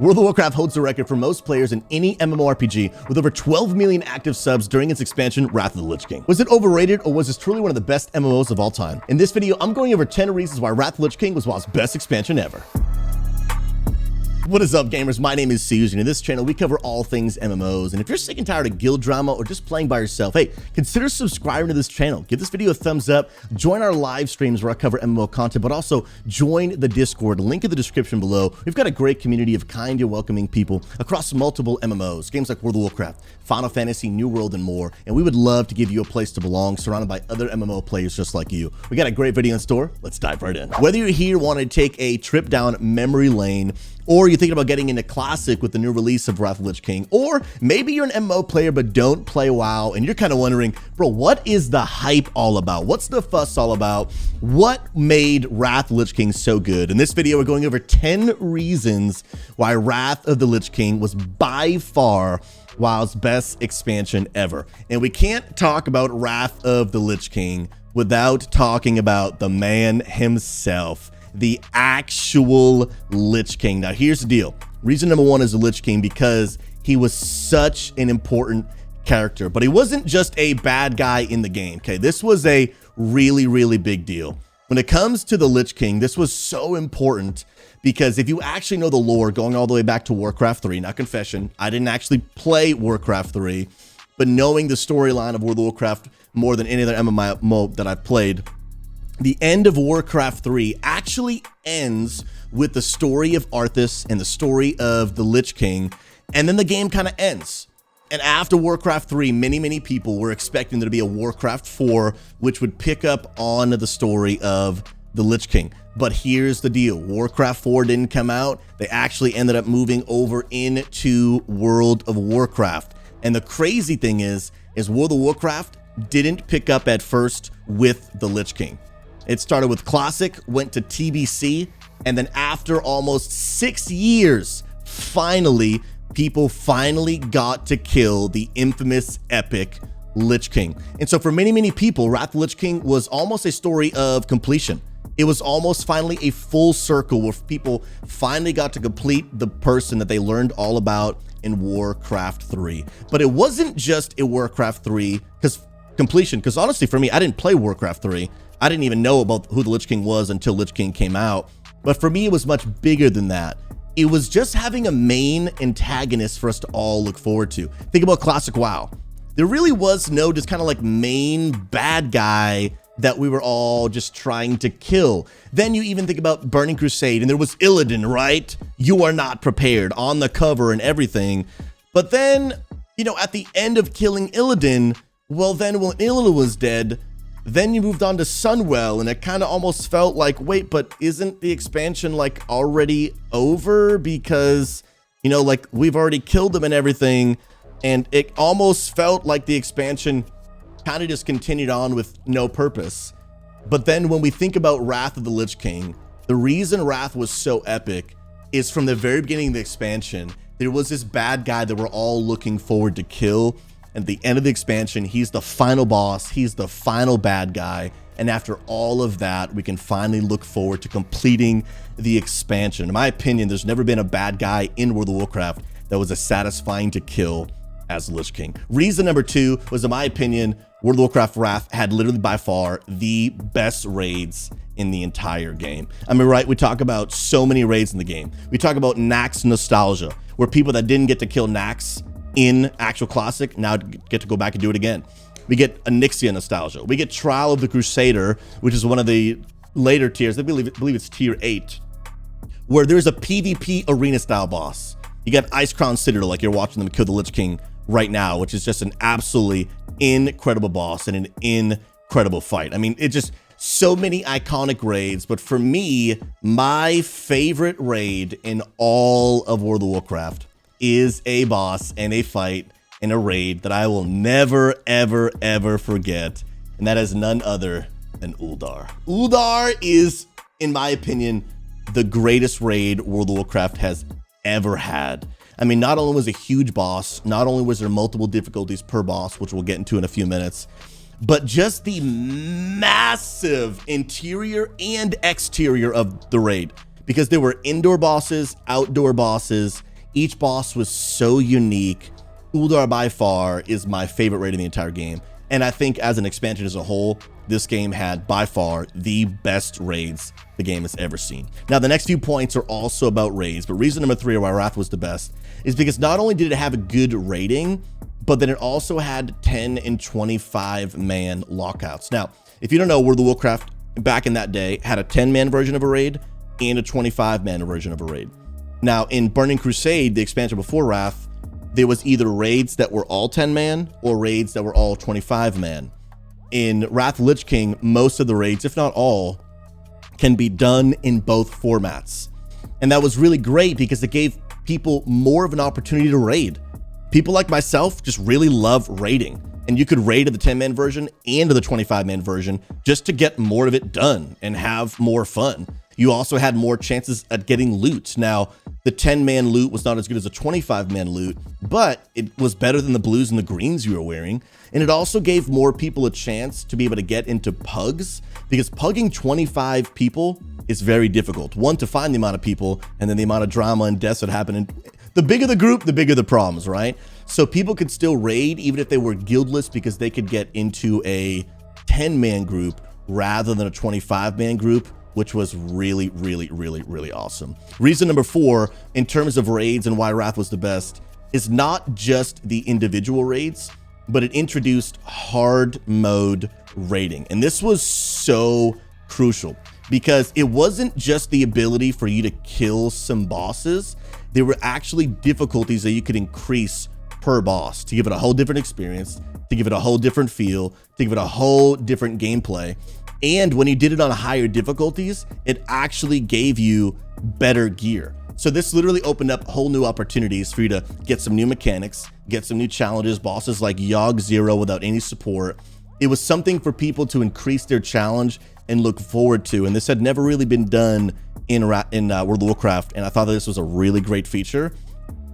World of Warcraft holds the record for most players in any MMORPG with over 12 million active subs during its expansion, Wrath of the Lich King. Was it overrated, or was this truly one of the best MMOs of all time? In this video, I'm going over 10 reasons why Wrath of the Lich King was WoW's best expansion ever. What is up, gamers? My name is Suze, and in this channel, we cover all things MMOs. And if you're sick and tired of guild drama or just playing by yourself, hey, consider subscribing to this channel. Give this video a thumbs up. Join our live streams where I cover MMO content, but also join the Discord. Link in the description below. We've got a great community of kind and welcoming people across multiple MMOs, games like World of Warcraft, Final Fantasy, New World, and more. And we would love to give you a place to belong, surrounded by other MMO players just like you. We got a great video in store. Let's dive right in. Whether you're here wanting to take a trip down memory lane, or you're thinking about getting into Classic with the new release of Wrath of the Lich King, or maybe you're an MMO player but don't play WoW and you're kind of wondering, bro, what is the hype all about? What's the fuss all about? What made Wrath of the Lich King so good? In this video, we're going over 10 reasons why Wrath of the Lich King was by far WoW's best expansion ever. And we can't talk about Wrath of the Lich King without talking about the man himself, the actual Lich King. Now, here's the deal. Reason number one is the Lich King because he was such an important character, but he wasn't just a bad guy in the game, okay? This was a really, really big deal. When it comes to the Lich King, this was so important because if you actually know the lore going all the way back to Warcraft 3, now confession, I didn't actually play Warcraft 3, but knowing the storyline of World of Warcraft more than any other MMO that I've played, the end of Warcraft 3 actually ends with the story of Arthas and the story of the Lich King, and then the game kind of ends. And after Warcraft 3, many people were expecting there to be a Warcraft 4, which would pick up on the story of the Lich King. But here's the deal. Warcraft 4 didn't come out. They actually ended up moving over into World of Warcraft. And the crazy thing is World of Warcraft didn't pick up at first with the Lich King. It started with Classic, went to TBC, and then after almost 6 years, people finally got to kill the infamous epic Lich King. And so for many people, Wrath of the Lich King was almost a story of completion. It was almost finally a full circle where people finally got to complete the person that they learned all about in Warcraft 3. But it wasn't just a Warcraft 3 completion, because honestly, for me, I didn't play Warcraft 3. I didn't even know about who the Lich King was until Lich King came out. But for me, it was much bigger than that. It was just having a main antagonist for us to all look forward to. Think about Classic WoW. There really was no just kind of like main bad guy that we were all just trying to kill. Then you even think about Burning Crusade, and there was Illidan, right? You are not prepared on the cover and everything. But then, you know, at the end of killing Illidan, well, then when Illidan was dead, then you moved on to Sunwell, and it kind of almost felt like, wait, but isn't the expansion like already over? Because, you know, like we've already killed them and everything. And it almost felt like the expansion kind of just continued on with no purpose. But then when we think about Wrath of the Lich King, the reason Wrath was so epic is from the very beginning of the expansion, there was this bad guy that we're all looking forward to kill. At the end of the expansion, he's the final boss, he's the final bad guy, and after all of that, we can finally look forward to completing the expansion. In my opinion, there's never been a bad guy in World of Warcraft that was as satisfying to kill as the Lich King. Reason number two was, in my opinion, World of Warcraft Wrath had literally by far the best raids in the entire game. I mean, right, we talk about so many raids in the game. We talk about Naxx nostalgia, where people that didn't get to kill Naxx in actual Classic now get to go back and do it again. We get Onyxia nostalgia. We get Trial of the Crusader, which is one of the later tiers. I believe it's tier 8, where there's a PvP arena style boss. You got Icecrown Citadel, like you're watching them kill the Lich King right now, which is just an absolutely incredible boss and an incredible fight. I mean, it just so many iconic raids, but for me, my favorite raid in all of World of Warcraft is a boss and a fight and a raid that I will never, ever forget. And that is none other than Uldar. Uldar is, in my opinion, the greatest raid World of Warcraft has ever had. I mean, not only was it a huge boss, not only was there multiple difficulties per boss, which we'll get into in a few minutes, but just the massive interior and exterior of the raid, because there were indoor bosses, outdoor bosses, Each boss was so unique. Uldar by far is my favorite raid in the entire game. And I think as an expansion as a whole, this game had by far the best raids the game has ever seen. Now, the next few points are also about raids, but reason number 3 why Wrath was the best is because not only did it have a good rating, but then it also had 10 and 25 man lockouts. Now, if you don't know, World of Warcraft back in that day had a 10-man version of a raid and a 25-man version of a raid. Now, in Burning Crusade, the expansion before Wrath, there was either raids that were all 10-man or raids that were all 25-man. In Wrath of Lich King, most of the raids, if not all, can be done in both formats. And that was really great because it gave people more of an opportunity to raid. People like myself just really love raiding. And you could raid to the 10-man version and to the 25-man version just to get more of it done and have more fun. You also had more chances at getting loot. Now, the 10-man loot was not as good as a 25-man loot, but it was better than the blues and the greens you were wearing. And it also gave more people a chance to be able to get into pugs, because pugging 25 people is very difficult. One, to find the amount of people, and then the amount of drama and deaths that happen. And the bigger the group, the bigger the problems, right? So people could still raid even if they were guildless, because they could get into a 10-man group rather than a 25-man group, which was really, really, really, really awesome. Reason number 4, in terms of raids and why Wrath was the best, is not just the individual raids, but it introduced hard mode raiding. And this was so crucial because it wasn't just the ability for you to kill some bosses. There were actually difficulties that you could increase per boss to give it a whole different experience, to give it a whole different feel, to give it a whole different gameplay. And when you did it on higher difficulties, it actually gave you better gear. So this literally opened up whole new opportunities for you to get some new mechanics, get some new challenges, bosses like Yogg Zero without any support. It was something for people to increase their challenge and look forward to. And this had never really been done in World of Warcraft. And I thought that this was a really great feature.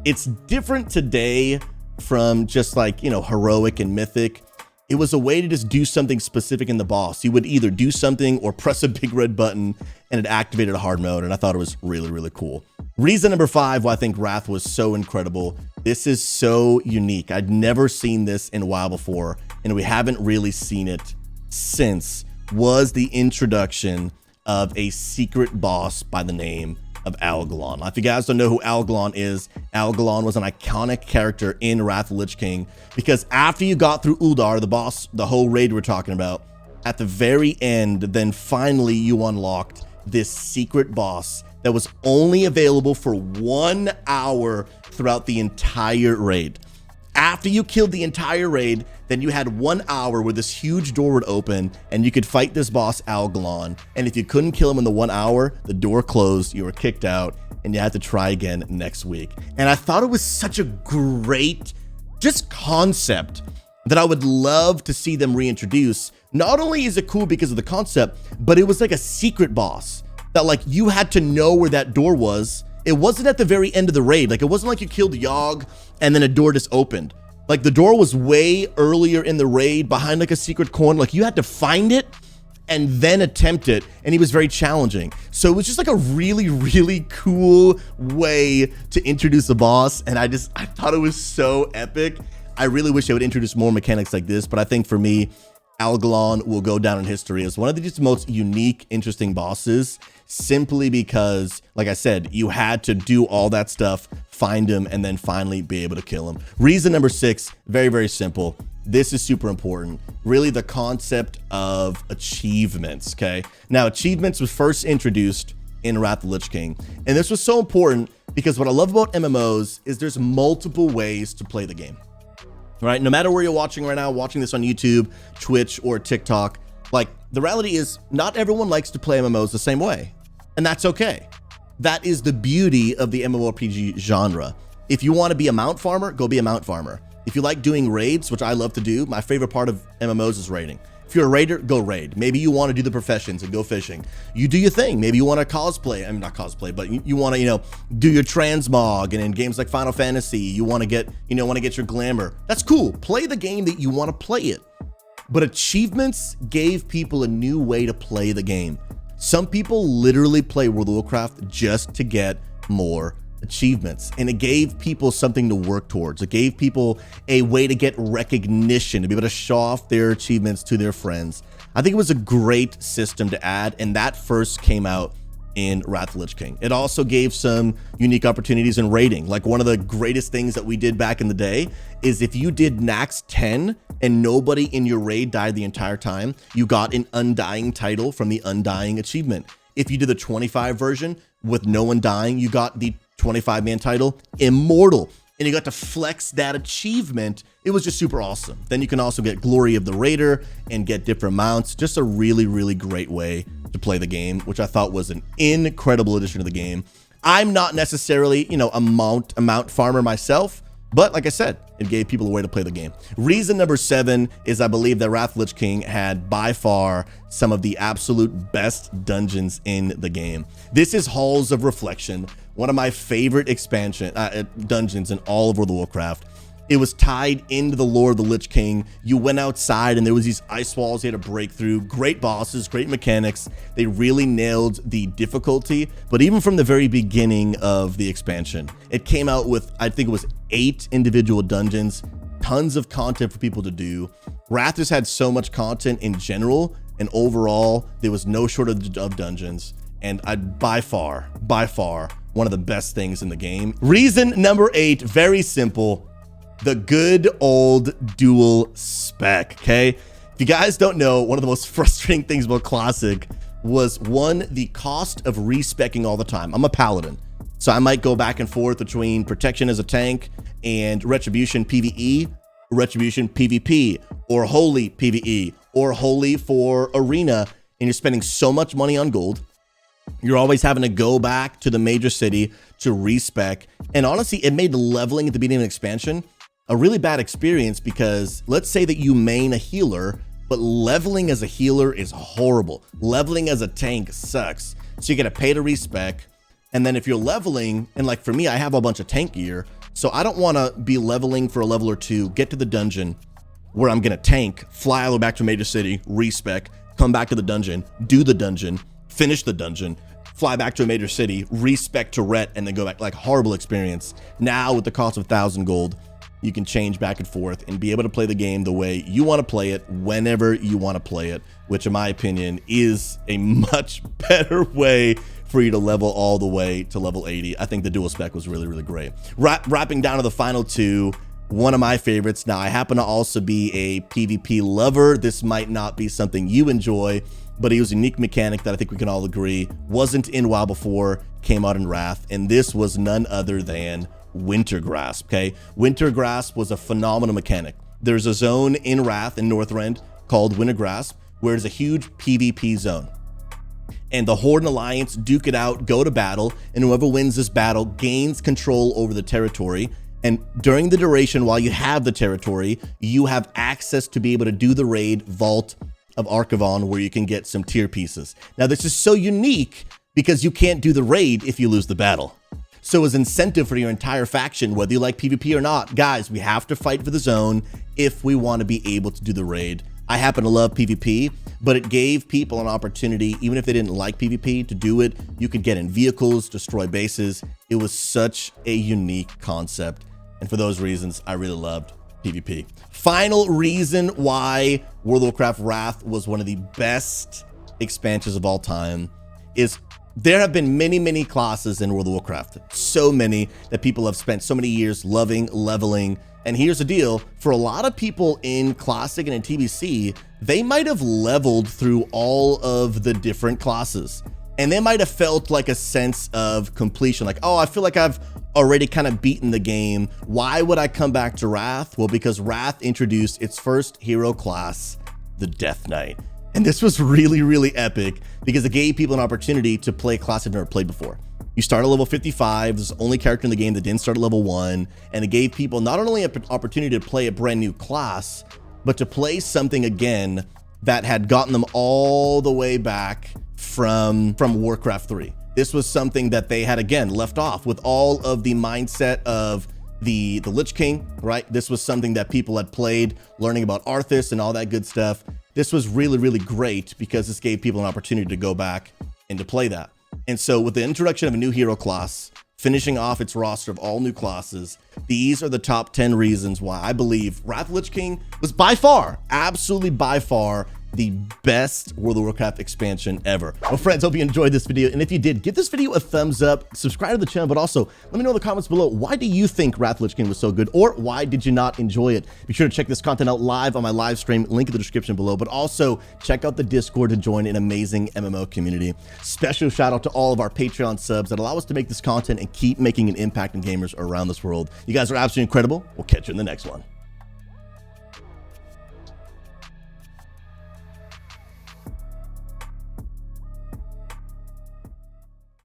It's different today from just like, you know, heroic and mythic. It was a way to just do something specific in the boss. You would either do something or press a big red button and it activated a hard mode. And I thought it was really, really cool. Reason number 5 why I think Wrath was so incredible. This is so unique. I'd never seen this in a while before, and we haven't really seen it since, was the introduction of a secret boss by the name of ALGALON. Now, if you guys don't know who ALGALON is, ALGALON was an iconic character in Wrath of Lich King, because after you got through Uldar, the boss, the whole raid we're talking about, at the very end, then finally you unlocked this secret boss that was only available for 1 hour throughout the entire raid. After you killed the entire raid, then you had 1 hour where this huge door would open and you could fight this boss ALGALON. And if you couldn't kill him in the 1 hour, the door closed, you were kicked out, and you had to try again next week. And I thought it was such a great just concept that I would love to see them reintroduce. Not only is it cool because of the concept, but it was like a secret boss that like you had to know where that door was. It wasn't at the very end of the raid. Like it wasn't like you killed Yogg and then a door just opened. Like the door was way earlier in the raid behind like a secret corner. Like you had to find it and then attempt it. And he was very challenging. So it was just like a really, really cool way to introduce a boss. And I thought it was so epic. I really wish they would introduce more mechanics like this. But I think for me, ALGALON will go down in history as one of the just most unique, interesting bosses, simply because, like I said, you had to do all that stuff, find him, and then finally be able to kill him. Reason number 6, very, very simple. This is super important. Really the concept of achievements, okay? Now, achievements was first introduced in Wrath of Lich King. And this was so important because what I love about MMOs is there's multiple ways to play the game. Right? No matter where you're watching right now, watching this on YouTube, Twitch, or TikTok, like the reality is not everyone likes to play MMOs the same way. And that's okay. That is the beauty of the MMORPG genre. If you want to be a mount farmer, go be a mount farmer. If you like doing raids, which I love to do, my favorite part of MMOs is raiding. If you're a raider, go raid. Maybe you want to do the professions and go fishing. You do your thing. Maybe you want to cosplay. I mean, not cosplay, but you want to, you know, do your transmog. And in games like Final Fantasy, you want to get, want to get your glamour. That's cool. Play the game that you want to play it. But achievements gave people a new way to play the game. Some people literally play World of Warcraft just to get more achievements, and it gave people something to work towards. It gave people a way to get recognition, to be able to show off their achievements to their friends. I think it was a great system to add, and that first came out in Wrath of the Lich King. It also gave some unique opportunities in raiding. Like, one of the greatest things that we did back in the day is if you did max 10 and nobody in your raid died the entire time, you got an Undying title from the Undying achievement. If you did the 25 version with no one dying, you got the 25-man title, Immortal, and you got to flex that achievement. It was just super awesome. Then you can also get Glory of the Raider and get different mounts. Just a really, really great way to play the game, which I thought was an incredible addition to the game. I'm not necessarily, you know, a mount farmer myself, but like I said, it gave people a way to play the game. Reason number 7 is I believe that Wrath of the Lich King had by far some of the absolute best dungeons in the game. This is Halls of Reflection, one of my favorite expansion dungeons in all of World of Warcraft. It was tied into the lore of the Lich King. You went outside and there was these ice walls you had to break through. Great bosses, great mechanics. They really nailed the difficulty, but even from the very beginning of the expansion, it came out with, I think it was 8 individual dungeons, tons of content for people to do. Wrath just had so much content in general, and overall, there was no shortage of dungeons. And by far, one of the best things in the game. Reason number 8, very simple. The good old dual spec, okay? If you guys don't know, one of the most frustrating things about Classic was, one, the cost of respecking all the time. I'm a paladin, so I might go back and forth between protection as a tank and retribution PvE, retribution PvP, or holy PvE, or holy for arena, and you're spending so much money on gold. You're always having to go back to the major city to respec, and honestly, it made the leveling at the beginning of the expansion a really bad experience, because let's say that you main a healer, but leveling as a healer is horrible. Leveling as a tank sucks. So you gotta pay to respec. And then if you're leveling, and like for me, I have a bunch of tank gear, so I don't wanna be leveling for a level or two, get to the dungeon where I'm gonna tank, fly all the way back to a major city, respec, come back to the dungeon, do the dungeon, finish the dungeon, fly back to a major city, respec to ret, and then go back. Like, horrible experience. Now with the cost of 1,000 gold, you can change back and forth and be able to play the game the way you want to play it, whenever you want to play it, which in my opinion is a much better way for you to level all the way to level 80. I think the dual spec was really, really great. Wrapping down to the final 2, one of my favorites. Now, I happen to also be a PvP lover. This might not be something you enjoy, but it was a unique mechanic that I think we can all agree wasn't in WoW before, came out in Wrath, and this was none other than WINTERGRASP, okay? WINTERGRASP was a phenomenal mechanic. There's a zone in Wrath in Northrend called WINTERGRASP, where it's a huge PvP zone. And the Horde and Alliance duke it out, go to battle, and whoever wins this battle gains control over the territory. And during the duration, while you have the territory, you have access to be able to do the raid Vault of Archivon, where you can get some tier pieces. Now, this is so unique because you can't do the raid if you lose the battle. So as incentive for your entire faction, whether you like PvP or not, guys, we have to fight for the zone if we want to be able to do the raid. I happen to love PvP, but it gave people an opportunity, even if they didn't like PvP, to do it. You could get in vehicles, destroy bases. It was such a unique concept. And for those reasons, I really loved PvP. Final reason why World of Warcraft Wrath was one of the best expansions of all time is there have been many, many classes in World of Warcraft. So many that people have spent so many years loving, leveling. And here's the deal, for a lot of people in Classic and in TBC, they might have leveled through all of the different classes. And they might have felt like a sense of completion, like, oh, I feel like I've already kind of beaten the game. Why would I come back to Wrath? Well, because Wrath introduced its first hero class, the Death Knight. And this was really, really epic because it gave people an opportunity to play a class they've never played before. You start at level 55, there's the only character in the game that didn't start at level 1, and it gave people not only an opportunity to play a brand new class, but to play something again that had gotten them all the way back from Warcraft 3. This was something that they had, again, left off with all of the mindset of the Lich King, right? This was something that people had played, learning about Arthas and all that good stuff. This was really, really great because this gave people an opportunity to go back and to play that. And so with the introduction of a new hero class, finishing off its roster of all new classes. These are the top 10 reasons why I believe Wrath of the Lich King was by far, absolutely by far, the best World of Warcraft expansion ever. Well, friends, hope you enjoyed this video, and if you did, give this video a thumbs up, subscribe to the channel, but also let me know in the comments below, why do you think Wrath of the Lich King was so good, or why did you not enjoy it? Be sure to check this content out live on my live stream, link in the description below, but also check out the Discord to join an amazing MMO community. Special shout out to all of our Patreon subs that allow us to make this content and keep making an impact in gamers around this world. You guys are absolutely incredible. We'll catch you in the next one.